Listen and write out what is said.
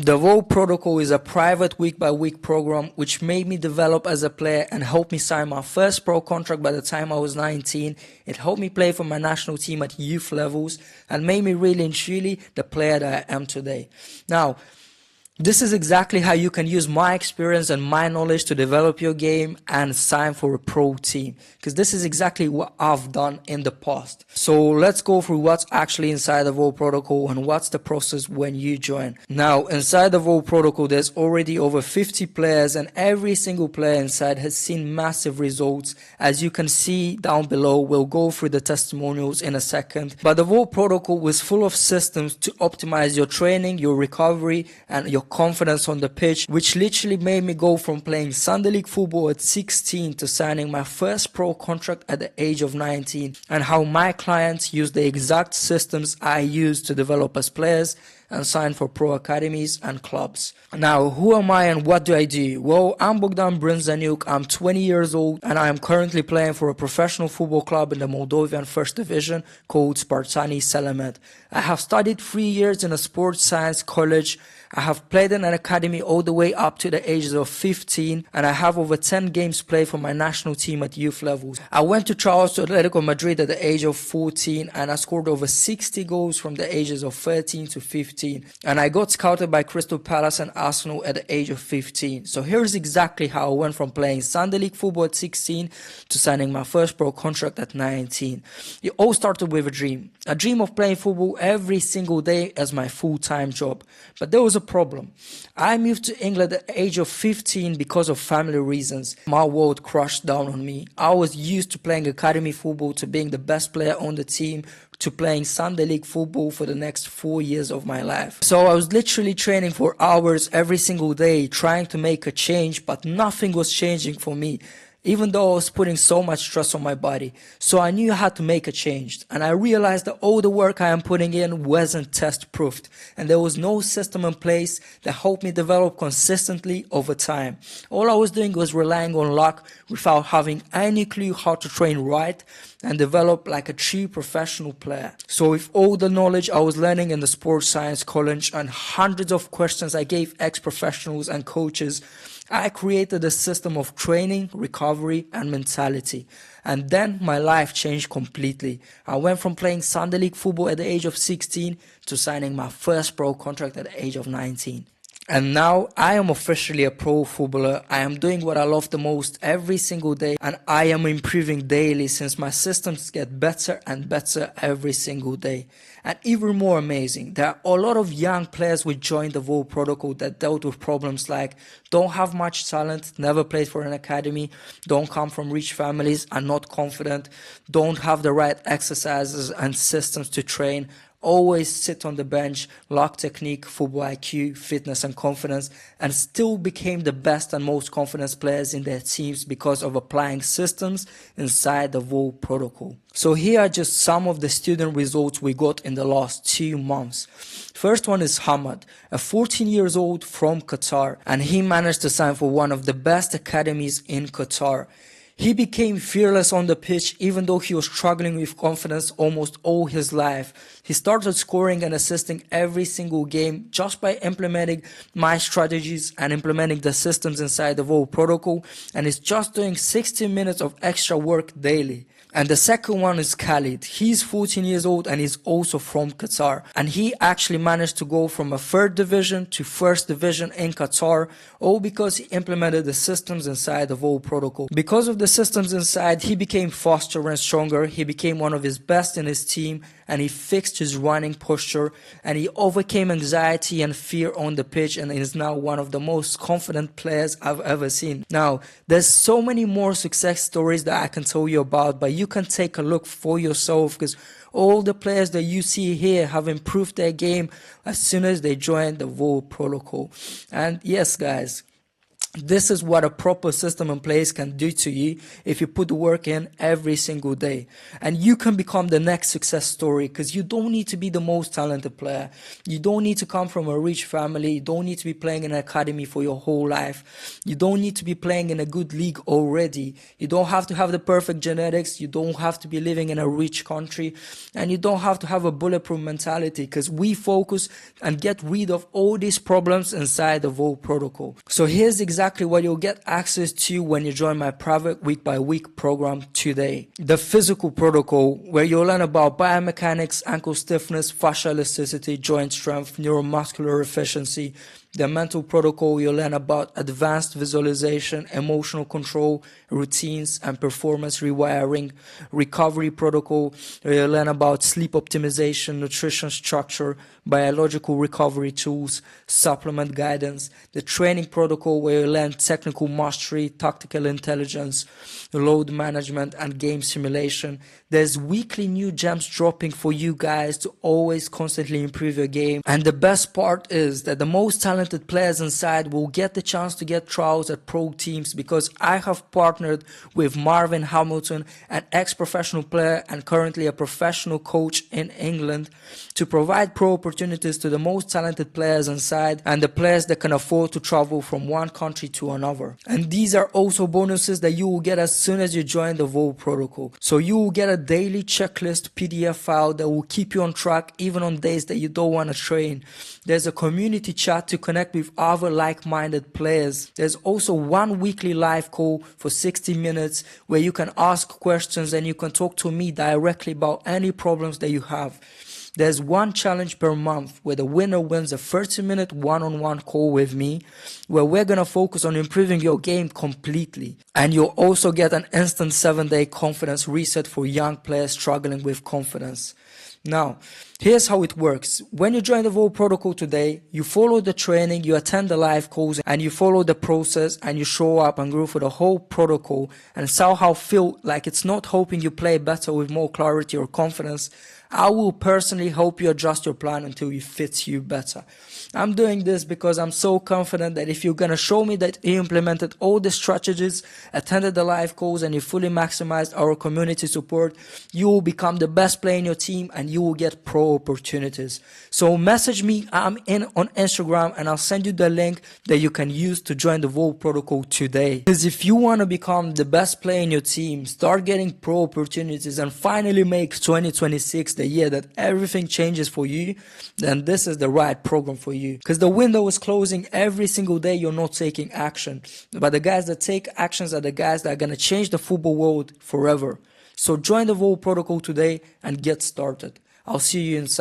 The Volt Protocol is a private week-by-week program which made me develop as a player and helped me sign my first pro contract by the time I was 19. It helped me play for my national team at youth levels and made me really and truly the player that I am today. Now, this is exactly how you can use my experience and my knowledge to develop your game and sign for a pro team, because this is exactly what I've done in the past. So let's go through what's actually inside the Volt Protocol and what's the process when you join. Now, inside the Volt Protocol, there's already over 50 players, and every single player inside has seen massive results. As you can see down below, we'll go through the testimonials in a second. But the Volt Protocol was full of systems to optimize your training, your recovery, and your confidence on the pitch, which literally made me go from playing Sunday League football at 16 to signing my first pro contract at the age of 19, and how my clients use the exact systems I use to develop as players and sign for pro academies and clubs. Now, who am I and what do I do? Well, I'm Bogdan. I'm 20 years old and I am currently playing for a professional football club in the Moldovan First Division called Spartani Selamet. I have studied 3 years in a sports science college. I have played in an academy all the way up to the ages of 15, and I have over 10 games played for my national team at youth levels. I went to trials to Atletico Madrid at the age of 14, and I scored over 60 goals from the ages of 13 to 15. And I got scouted by Crystal Palace and Arsenal at the age of 15. So here's exactly how I went from playing Sunday League football at 16 to signing my first pro contract at 19. It all started with a dream of playing football every single day as my full-time job. But there was a problem. I moved to England at the age of 15 because of family reasons. My world crashed down on me. I was used to playing academy football, to being the best player on the team, to playing Sunday League football for the next 4 years of my life. So I was literally training for hours every single day, trying to make a change, but nothing was changing for me, even though I was putting so much stress on my body. So I knew I had to make a change, and I realized that all the work I am putting in wasn't test-proofed, and there was no system in place that helped me develop consistently over time. All I was doing was relying on luck without having any clue how to train right and develop like a true professional player. So with all the knowledge I was learning in the sports science college and hundreds of questions I gave ex-professionals and coaches, I created a system of training, recovery, and mentality. And then my life changed completely. I went from playing Sunday League football at the age of 16 to signing my first pro contract at the age of 19. And now I am officially a pro footballer. I am doing what I love the most every single day, and I am improving daily since my systems get better and better every single day. And even more amazing, there are a lot of young players who joined the Volt Protocol that dealt with problems like don't have much talent, never played for an academy, don't come from rich families, are not confident, don't have the right exercises and systems to train, always sit on the bench, lack technique, football IQ, fitness and confidence, and still became the best and most confident players in their teams because of applying systems inside the Volt Protocol. So here are just some of the student results we got in the last 2 months. First one is Hamad, a 14 years old from Qatar, and he managed to sign for one of the best academies in Qatar. He became fearless on the pitch even though he was struggling with confidence almost all his life. He started scoring and assisting every single game just by implementing my strategies and implementing the systems inside the Volt Protocol, and is just doing 60 minutes of extra work daily. And the second one is Khalid. He's 14 years old and he's also from Qatar. And he actually managed to go from a third division to first division in Qatar, all because he implemented the systems inside the Volt Protocol. Because of the systems inside, he became faster and stronger. He became one of his best in his team, and he fixed his running posture, and he overcame anxiety and fear on the pitch, and is now one of the most confident players I've ever seen. Now, there's so many more success stories that I can tell you about, but you can take a look for yourself, because all the players that you see here have improved their game as soon as they joined the Volt Protocol. And yes, guys, This is what a proper system in place can do to you if you put the work in every single day. And you can become the next success story, because you don't need to be the most talented player. You don't need to come from a rich family. You don't need to be playing in an academy for your whole life. You don't need to be playing in a good league already. You don't have to have the perfect genetics. You don't have to be living in a rich country. And you don't have to have a bulletproof mentality, because we focus and get rid of all these problems inside the Volt protocol. So here's exactly what you'll get access to when you join my private week by week program today. The physical protocol, where you'll learn about biomechanics, ankle stiffness, fascial elasticity, joint strength, neuromuscular efficiency. The mental protocol, you'll learn about advanced visualization, emotional control, routines, and performance rewiring. Recovery protocol, where you'll learn about sleep optimization, nutrition structure, biological recovery tools, supplement guidance. The training protocol, where you learn technical mastery, tactical intelligence, load management, and game simulation. There's weekly new gems dropping for you guys to always constantly improve your game. And the best part is that the most talented players inside will get the chance to get trials at pro teams, because I have partnered with Marvin Hamilton, an ex-professional player and currently a professional coach in England, to provide pro opportunities to the most talented players inside and the players that can afford to travel from one country to another. And these are also bonuses that you will get as soon as you join the Volt protocol. So you will get a daily checklist PDF file that will keep you on track even on days that you don't want to train. There's a community chat to connect with other like-minded players. There's also one weekly live call for 60 minutes where you can ask questions and you can talk to me directly about any problems that you have. There's one challenge per month where the winner wins a 30-minute one-on-one call with me, where we're going to focus on improving your game completely. And you'll also get an instant 7-day confidence reset for young players struggling with confidence. Now, here's how it works. When you join the Volt protocol today, you follow the training, you attend the live calls, and you follow the process, and you show up and go for the whole protocol and somehow feel like it's not helping you play better with more clarity or confidence. I will personally help you adjust your plan until it fits you better. I'm doing this because I'm so confident that if you're going to show me that you implemented all the strategies, attended the live calls, and you fully maximized our community support, you will become the best player in your team and you will get pro opportunities. So message me, I'm in on Instagram, and I'll send you the link that you can use to join the Volt protocol today. Because if you want to become the best player in your team, start getting pro opportunities, and finally make 2026 the year that everything changes for you, then this is the right program for you. Because the window is closing every single day you're not taking action. But the guys that take actions are the guys that are going to change the football world forever. So join the Volt protocol today and get started. I'll see you inside.